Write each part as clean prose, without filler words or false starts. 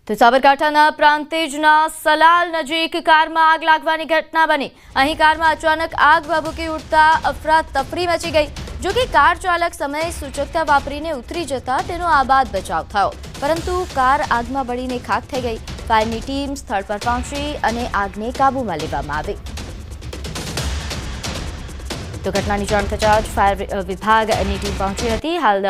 તો સાબરકાંઠાના પ્રાંતિજના સલાલ નજીક કારમાં આગ લાગવાની ઘટના બની। અહીં કારમાં અચાનક આગ ભભૂકી ઉઠતા અફરાતફરી મચી ગઈ। જો કે કાર ચાલક સમય સૂચકતા વાપરીને ઉતરી જતા તેનો આબાદ બચાવ થયો, પરંતુ કાર આગમાં બળીને ખાખ થઈ ગઈ। ફાયરની ટીમ સ્થળ પર પહોંચી અને આગને કાબૂમાં લેવામાં આવી। તો ઘટનાની જાણ થતાં જ ફાયર વિભાગની ટીમ પહોંચી હતી। હાલ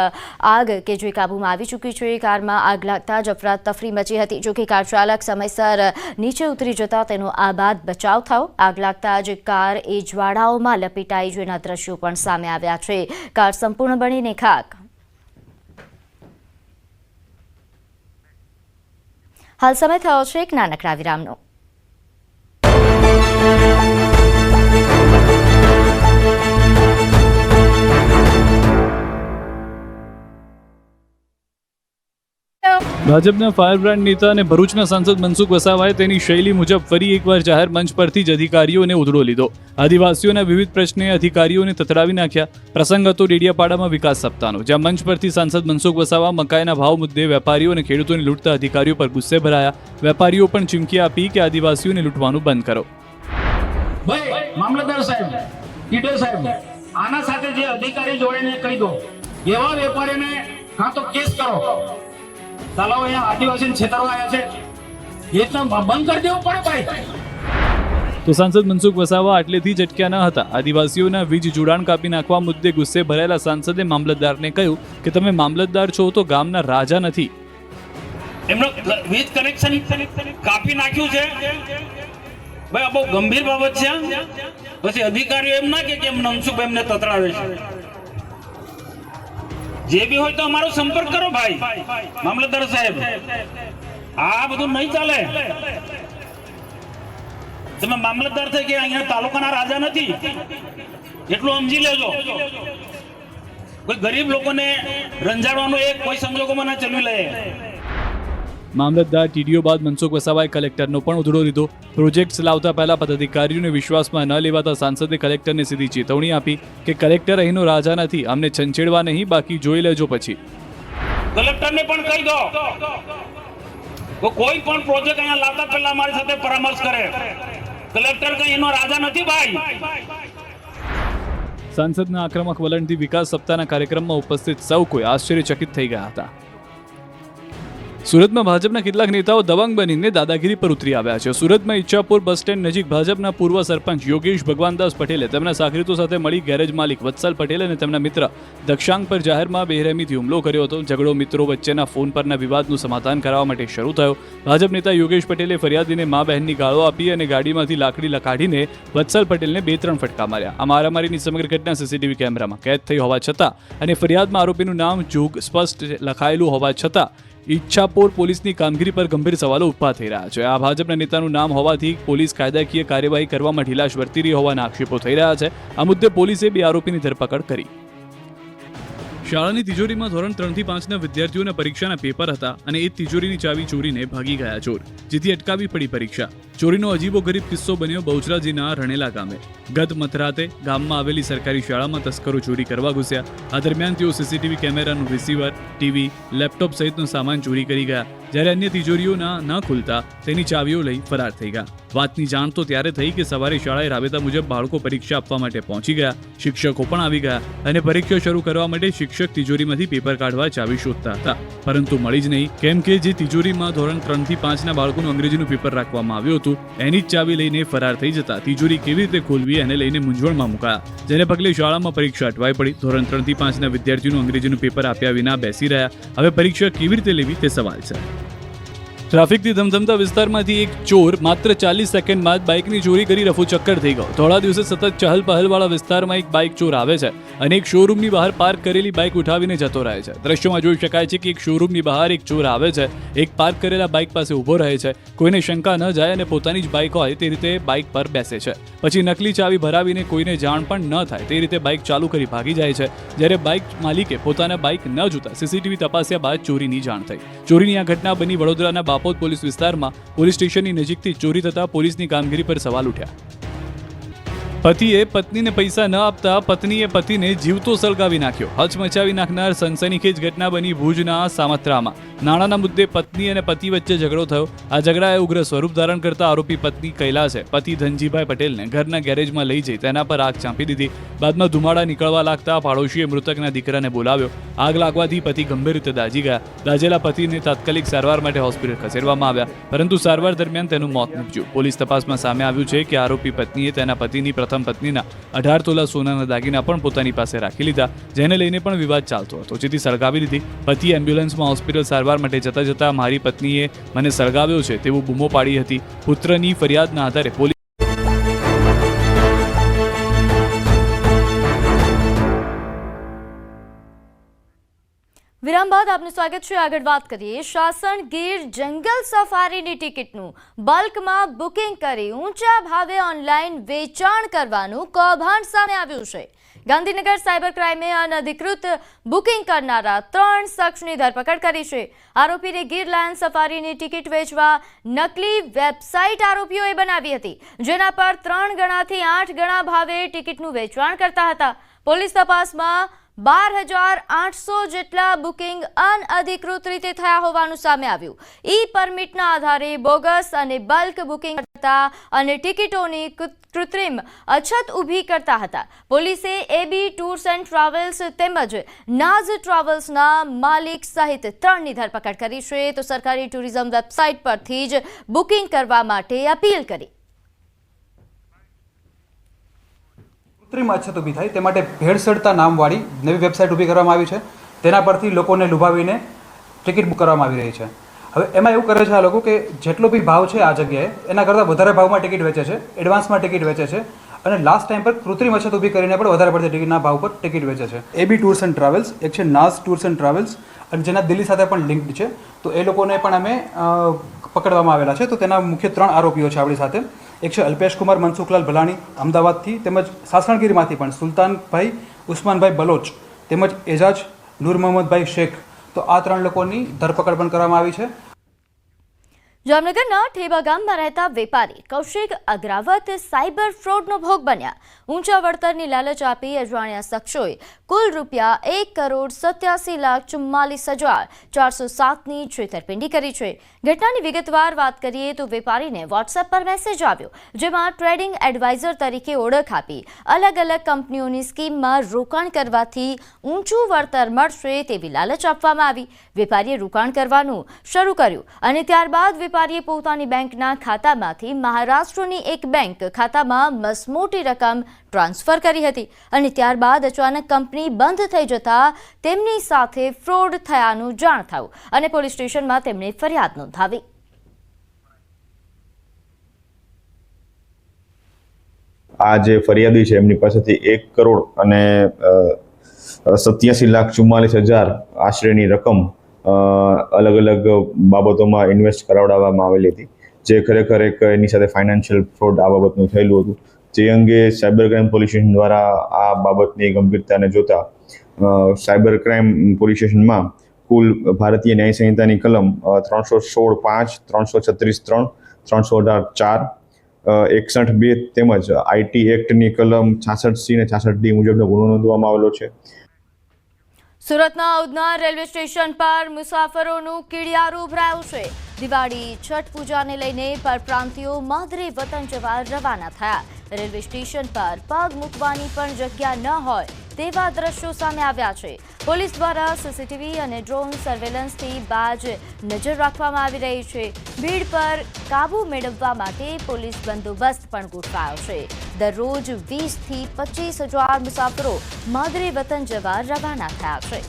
આગ કે જે કાબૂમાં આવી ચૂકી છે। કારમાં આગ લાગતા જ અફરાતફરી મચી હતી। જો કે કાર ચાલક સમયસર નીચે ઉતરી જતા તેનો આબાદ બચાવ થયો। આગ લાગતા જ કાર એ જ્વાળાઓમાં લપેટાઈ જેના દ્રશ્યો પણ સામે આવ્યા છે। કાર સંપૂર્ણ બળીને ખાક। હાલ સમય થયો છે એક નાનકડા વિરામનો। ભાજપના ફાયર બ્રાન્ડ નેતા અને ભરૂચના સાંસદ મનસુખ વસાવાએ તેની શૈલી મુજબ ફરી એકવાર જાહેર મંચ પરથી જ અધિકારીઓને ઉધડો લીધો। આદિવાસીઓના વિવિધ પ્રશ્ને અધિકારીઓને તતડાવી નાખ્યા। પ્રસંગ હતો ડેડિયાપાડામાં વિકાસ સપ્તાહનો, જ્યાં મંચ પરથી સાંસદ મનસુખ વસાવા મકાઈના ભાવ મુદ્દે વેપારીઓ અને ખેડૂતોને લૂંટતા અધિકારીઓ પર ગુસ્સે ભરાયા। વેપારીઓ પણ ચીમકી આપી કે આદિવાસીઓને લૂંટવાનું બંધ કરો। મામલતદાર સાહેબ, ટીડર સાહેબ, આના સાથે જે અધિકારી જોડીને કહી દો, એવા વેપારીને કાં તો કેસ કરો। ચાલો અહીંયા આદિવાસીને છેતરવા આવ્યા છે, એ તો બંધ કરી દેવું પડે ભાઈ। તો સાંસદ મનસુખ વસાવા આટલેથી જ અટક્યા ન હતા। આદિવાસીઓના વીજ જોડાણ કાપી નાખવા મુદ્દે ગુસ્સે ભરાયેલા સાંસદે મામલતદારને કહ્યું કે તમે મામલતદાર છો તો ગામના રાજા નથી। એમનો વીજ કનેક્શન કાપી નાખ્યું છે ભાઈ, આ બહુ ગંભીર બાબત છે। પછી અધિકારીઓ એમ ના કે મનસુખ એમને તતડાવે છે। જે બી હોય તો અમારો સંપર્ક કરો ભાઈ મામલતદાર સાહેબ, આ બધું નહીં ચાલે। તમે મામલતદાર થઈ કે અહીંયા તાલુકાના રાજા નથી, એટલું સમજી લેજો। કોઈ ગરીબ લોકોને રંજાડવાનું એક કોઈ સંજોગોમાં ના ચલવી લે। મામલતદાર ટીડીઓ બાદ મનસુખ વસાવાએ કલેક્ટરનો પણ ઉધડો લીધો। પ્રોજેક્ટ્સ લાવતા પહેલા પદાધિકારીઓને વિશ્વાસમાં ન લેવાતા સાંસદે કલેક્ટરને સીધી ચેતવણી આપી કે કલેક્ટર અહીંનો રાજા નથી, અમને છંછેડવા નહીં, બાકી જોઈ લેજો પછી। કલેક્ટરને પણ કહી દો કોઈ પણ પ્રોજેક્ટ અહીંયા લાવતા પહેલા અમારી સાથે પરામર્શ કરે। કલેક્ટર કઈ એનો રાજા નથી ભાઈ। સાંસદના આક્રમક વલણથી વિકાસ સપ્તાહના કાર્યક્રમમાં ઉપસ્થિત સૌ કોઈ આશ્ચર્યચકિત થઈ ગયા હતા। સુરતમાં ભાજપના કેટલાક નેતાઓ દબંગ બનીને દાદાગીરી પર ઉતરી આવ્યા છે। સુરતમાં ઈચ્છાપુર બસ સ્ટેન્ડ નજીક ભાજપના પૂર્વ સરપંચ યોગેશ ભગવાનદાસ પટેલે તેમના સાગરીતો સાથે મળી ગેરેજ માલિક વત્સલ પટેલ અને તેમના મિત્ર દક્ષાંગ પર જાહેરમાં બેરહેમીથી હુમલો કર્યો હતો। ઝઘડો મિત્રો વચ્ચેના ફોન પરના વિવાદનું સમાધાન કરવા માટે શરૂ થયો। ભાજપ નેતા યોગેશ પટેલે ફરિયાદીને મા બહેનની ગાળો આપી અને ગાડીમાંથી લાકડી કાઢીને વત્સલ પટેલને 2-3 ફટકા માર્યા। આ મારામારીની સમગ્ર ઘટના સીસીટીવી કેમેરામાં કેદ થઈ હોવા છતાં અને ફરિયાદમાં આરોપીનું નામ જોગ સ્પષ્ટ લખાયેલું હોવા છતાં ઈચ્છાપોર પોલીસની કામગીરી પર ગંભીર સવાલો ઊભા થઈ રહ્યા છે। આ ભાજપના નેતાનું નામ હોવાથી પોલીસ કાયદાકીય કાર્યવાહી કરવામાં ઢીલાશ વર્તી રહી હોવાના આક્ષેપો થઈ રહ્યા છે। આ મુદ્દે પોલીસે 2 આરોપીની ધરપકડ કરી। શાળાની તિજોરીમાં ધોરણ 3 થી 5ના વિદ્યાર્થીઓના પરીક્ષાના પેપર હતા અને એ તિજોરીની ચાવી ચોરીને ભાગી ગયા ચોર, જેથી અટકાવી પડી પરીક્ષા। ચોરીનો અજીબોગરીબ કિસ્સો બન્યો બહુચરાજીના રણેલા ગામે। ગત મધરાતે ગામમાં આવેલી સરકારી શાળામાં તસ્કરો ચોરી કરવા ઘૂસ્યા। આ દરમિયાન તેઓ સીસીટીવી કેમેરાનું રિસીવર, ટીવી, લેપટોપ સહિતનો સામાન ચોરી કરી ગયા, જ્યારે અન્ય તિજોરીઓના ન ખુલતા તેની ચાવીઓ લઈ ફરાર થઈ ગયા। વાતની જાણ તો ત્યારે થઈ કે સવારે શાળાએ રાબેતા મુજબ બાળકો પરીક્ષા આપવા માટે પહોંચી ગયા। શિક્ષકો પણ આવી ગયા અને પરીક્ષા શરૂ કરવા માટે શિક્ષક તિજોરીમાંથી પેપર કાઢવા ચાવી શોધતા હતા, પરંતુ મળી જ નહીં, કેમ કે જે તિજોરીમાં ધોરણ 3 થી 5ના બાળકોનું અંગ્રેજીનું પેપર રાખવામાં આવ્યું હતું એની જ ચાવી લઈને ફરાર થઈ જતા તિજોરી કેવી રીતે ખોલવી એને લઈને મૂંઝવણમાં મુકાયા, જેને પગલે શાળામાં પરીક્ષા અટવાઈ પડી। ધોરણ 3 થી 5ના વિદ્યાર્થીઓનું અંગ્રેજીનું પેપર આપ્યા વિના બેસી રહ્યા। હવે પરીક્ષા કેવી રીતે લેવી તે સવાલ છે। ટ્રાફિકથી ધમધમતા વિસ્તારમાંથી એક ચોર માત્ર 40 સેકન્ડમાં જ બાઇકની ચોરી કરી રફુચક્કર થઈ ગયો। થોડા દિવસે સતત ચહલ પહલવાળા વિસ્તારમાં એક બાઇક ચોર આવે છે અને એક શોરૂમની બહાર પાર્ક કરેલી બાઇક ઉઠાવીને જતો રહે છે। દ્રશ્યોમાં જોઈ શકાય છે કે એક શોરૂમની બહાર એક ચોર આવે છે, એક પાર્ક કરેલા બાઇક પાસે ઊભો રહે છે, કોઈને શંકા ન જાય અને પોતાની જ બાઇક હોય તે રીતે બાઇક પર બેસે છે। પછી નકલી ચાવી ભરાવીને કોઈને જાણ પણ ન થાય તે રીતે બાઇક ચાલુ કરી ભાગી જાય છે, જ્યારે બાઇક માલિકે પોતાના બાઇક ન જોતા સીસીટીવી તપાસ્યા બાદ ચોરીની જાણ થઈ। ચોરીની આ ઘટના બની વડોદરાના બાપોદ પોલીસ વિસ્તારમાં। પોલીસ સ્ટેશનની નજીકથી ચોરી થતા પોલીસની કામગીરી પર સવાલ ઉઠ્યા। પતિએ પત્નીને પૈસા ન આપતા પત્નીએ પતિને જીવતો સળગાવી નાખ્યો. હચમચાવી નાખનાર સનસનીખેજ ઘટના બની ભુજના સામત્રામાં. નાણાંના મુદ્દે પત્ની અને પતિ વચ્ચે ઝઘડો થયો. આ ઝઘડાએ ઉગ્ર સ્વરૂપ ધારણ કરતા આરોપી પત્ની કૈલાસે પતિ ધનજીભાઈ પટેલને ઘરના ગેરેજમાં લઈ જઈ તેના પર આગ ચાંપી દીધી. બાદમાં ધુમાડા નીકળવા લાગતા પાડોશીએ મૃતકના દીકરાને બોલાવ્યો. આગ લાગવાથી પતિ ગંભીર રીતે દાઝી ગયા. દાઝેલા પતિને તાત્કાલિક સારવાર માટે હોસ્પિટલ ખસેડવામાં આવ્યા, પરંતુ સારવાર દરમિયાન તેનું મોત નીપજ્યું. પોલીસ તપાસમાં સામે આવ્યું છે કે આરોપી પત્નીએ તેના પતિની પ્રથમ પત્નીના 18 તોલા સોનાના દાગીના પણ પોતાની પાસે રાખી લીધા, જેને લઈને પણ વિવાદ ચાલતો હતો, જેથી સળગાવી દીધી. પતિએ એમ્બ્યુલન્સમાં હોસ્પિટલ સારવાર માટે જતા મારી પત્નીએ મને સળગાવ્યો છે તેવું બૂમો પાડી હતી. પુત્રની ફરિયાદના આધારે પોલીસ વિરામ બાદ આપનું સ્વાગત છે. આગળ વાત કરીએ શાસન ગીર જંગલ સફારીની ટિકિટનું બલ્કમાં બુકિંગ કરી ઊંચા ભાવે ઓનલાઈન વેચાણ કરવાનું કૌભાંડ સામે આવ્યું છે. ગાંધીનગર સાયબર ક્રાઇમે અનધિકૃત બુકિંગ કરનારા 3 શખ્સની ધરપકડ કરી છે. આરોપીને ગીર લાયન સફારીની ટિકિટ વેચવા નકલી વેબસાઇટ આરોપીઓએ બનાવી હતી, જેના પર 3 ગણાથી 8 ગણા ભાવે ટિકિટનું વેચાણ કરતા હતા. પોલીસ તપાસમાં 12,800 જેટલા બુકિંગ અનઅધિકૃત રીતે થયા હોવાનું સામે આવ્યું. ઈ પરમિટના આધારે બોગસ અને બલ્ક બુકિંગ કરતા અને ટિકિટોની કૃત્રિમ અછત ઊભી કરતા હતા. પોલીસે એબી ટૂર્સ એન્ડ ટ્રાવેલ્સ તેમજ નાઝ ટ્રાવેલ્સના માલિક સહિત 3ની ધરપકડ કરી છે, તો સરકારી ટુરિઝમ વેબસાઇટ પરથી જ બુકિંગ કરવા માટે અપીલ કરી. કૃત્રિમ અછત ઊભી થાય તે માટે ભેળસેળતા નામવાળી નવી વેબસાઇટ ઊભી કરવામાં આવી છે. તેના પરથી લોકોને લુભાવીને ટિકિટ બુક કરવામાં આવી રહી છે. હવે એમાં એવું કરે છે આ લોકો કે જેટલો બી ભાવ છે આ જગ્યાએ એના કરતાં વધારે ભાવમાં ટિકિટ વેચે છે, એડવાન્સમાં ટિકિટ વેચે છે અને લાસ્ટ ટાઈમ પર કૃત્રિમ અછત ઊભી કરીને પણ વધારે પડતી ટિકિટના ભાવ પર ટિકિટ વેચે છે. એબી ટૂર્સ એન્ડ ટ્રાવેલ્સ, એક છે નાઝ ટૂર્સ એન્ડ ટ્રાવેલ્સ અને જેના દિલ્હી સાથે પણ લિંક્ડ છે, તો એ લોકોને પણ અમે પકડવામાં આવેલા છે. તો તેના મુખ્ય 3 આરોપીઓ છે આપણી સાથે. એક છે અલ્પેશ કુમાર મનસુખલાલ ભલાણી અમદાવાદથી, તેમજ સાસણગીરમાંથી પણ સુલતાનભાઈ ઉસ્માનભાઈ બલોચ તેમજ એજાજ નૂર મોહમ્મદભાઈ શેખ. તો આ 3 લોકોની ધરપકડ પણ કરવામાં આવી છે. જામનગરના ઠેબા ગામમાં રહેતા વેપારી કૌશિક અગ્રાવત સાયબર ફ્રોડનો ભોગ બન્યા. ઊંચા વળતરની લાલચ આપી અજાણ્યા શખ્સોએ કુલ ₹1,87,44,407ની છેતરપિંડી કરી છે. ઘટનાની વિગતવાર વાત કરીએ તો વેપારીને વોટ્સએપ પર મેસેજ આવ્યો, જેમાં ટ્રેડિંગ એડવાઇઝર તરીકે ઓળખ આપી અલગ અલગ કંપનીઓની સ્કીમમાં રોકાણ કરવાથી ઊંચું વળતર મળશે તેવી લાલચ આપવામાં આવી. વેપારીએ રોકાણ કરવાનું શરૂ કર્યું અને ત્યારબાદ વેપારીએ પોતાની બેંકના ખાતામાંથી મહારાષ્ટ્રની એક બેંક ખાતામાં મસમોટી રકમ ટ્રાન્સફર કરી હતી અને ત્યારબાદ અચાનક કંપની બંધ થઈ જતા તેમની સાથે ફ્રોડ થયાનું જાણ થયું અને પોલીસ સ્ટેશનમાં તેમણે ફરિયાદ નોંધાવી. આ જે ફરિયાદી છે એમની પાસેથી 1 કરોડ અને 87,44,000 આશરેની રકમ અલગ અલગ બાબતોમાં ઇન્વેસ્ટ કરાવડાવવામાં આવેલી હતી, જે ખરેખર એક એની સાથે ફાઇનાન્શિયલ ફ્રોડ આ બાબતનું થયેલું હતું. જે અંગે સાયબર ક્રાઇમ પોલીસ સ્ટેશન દ્વારા આ બાબતની ગંભીરતાને જોતા સાયબર ક્રાઇમ પોલીસ સ્ટેશનમાં કુલ ભારતીય ન્યાય સંહિતાની કલમ 316(5), 336(3), 318(4), 61(2) તેમજ આઈટી એક્ટની કલમ 66C અને 66D મુજબનો ગુનો નોંધવામાં આવેલો છે. સુરતના ઉધના રેલવે સ્ટેશન પર મુસાફરોનું કીડિયારું ઉભરાયું છે. દિવાળી છઠ પૂજાને લઈને પરપ્રાંતિયો માદરે વતન જવા રવાના થયા. રેલવે સ્ટેશન પર પગ મૂકવાની પણ જગ્યા ન હોય તેવા દ્રશ્યો સામે આવ્યા છે. પોલીસ દ્વારા સીસીટીવી અને ડ્રોન સર્વેલન્સથી બાજ નજર રાખવામાં આવી રહી છે. ભીડ પર કાબુ મેળવવા માટે પોલીસ બંદોબસ્ત પણ ગોઠવાયો છે. દરરોજ 20,000થી 25,000 મુસાફરો માદરે વતન જવા રવાના થયા છે.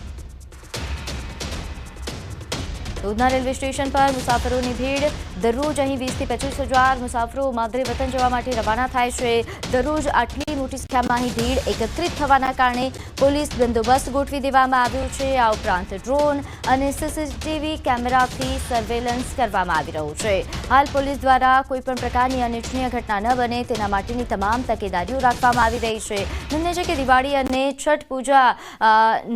ઉધના રેલવે સ્ટેશન પર મુસાફરોની ભીડ. દરરોજ અહીં 20,000થી 25,000 મુસાફરો માદરે વતન જવા માટે રવાના થાય છે. દરરોજ આટલી મોટી સંખ્યામાં અહીં ભીડ એકત્રિત થવાના કારણે પોલીસ બંદોબસ્ત ગોઠવી દેવામાં આવ્યો છે. આ ઉપરાંત ડ્રોન અને સીસીટીવી કેમેરાથી સર્વેલન્સ કરવામાં આવી રહ્યું છે. હાલ પોલીસ દ્વારા કોઈપણ પ્રકારની અનિચ્છનીય ઘટના ન બને તેના માટેની તમામ તકેદારીઓ રાખવામાં આવી રહી છે. નોંધનીય છે કે દિવાળી અને છઠ પૂજા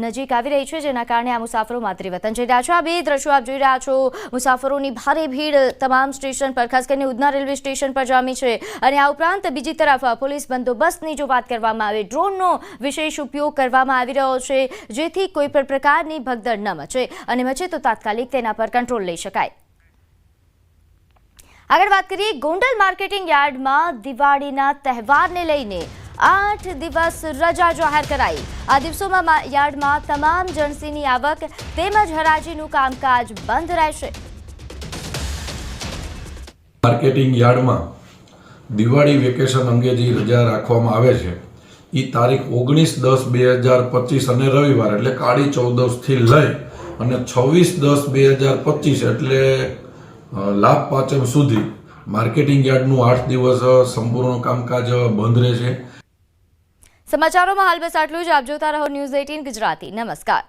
નજીક આવી રહી છે, જેના કારણે આ મુસાફરો માદરે વતન જઈ રહ્યા છે. આ બે દ્રશ્યો આપ જોઈ રહ્યા છો મુસાફરોની ભારે ભીડ તમામ સ્ટેશન પર, ખાસ કરીને ઉધના રેલવે સ્ટેશન પર જામી છે. અને આ ઉપરાંત બીજી તરફ પોલીસ બંદોબસ્તની જો વાત કરવામાં આવે, ડ્રોનનો વિશેષ ઉપયોગ કરવામાં આવી રહ્યો છે, જેથી કોઈ પણ પ્રકારની ભગદડ ન મચે, અને મચે તો તાત્કાલિક તેના પર કંટ્રોલ લઈ શકાય. આગળ વાત કરીએ, ગોંડલ માર્કેટિંગ યાર્ડમાં દિવાળીના તહેવારને લઈને 8 દિવસ રજા જાહેર કરાઈ. આ દિવસોમાં યાર્ડમાં તમામ જણસીની આવક તેમજ હરાજીનું કામકાજ બંધ રહેશે. માર્કેટિંગ યાર્ડમાં દિવાળી વેકેશન અંગે જે રજા રાખવામાં આવે છે એ તારીખ 19/10/2025 અને રવિવાર એટલે કાળી ચૌદસથી લઈ અને 26/10/2025 એટલે લાભ પાંચમ સુધી માર્કેટિંગ યાર્ડનું 8 દિવસ સંપૂર્ણ કામકાજ બંધ રહેશે. સમાચારોમાં હાલ બસ આટલું જ. આપ જોતા રહો ન્યૂઝ 18 ગુજરાતી. નમસ્કાર.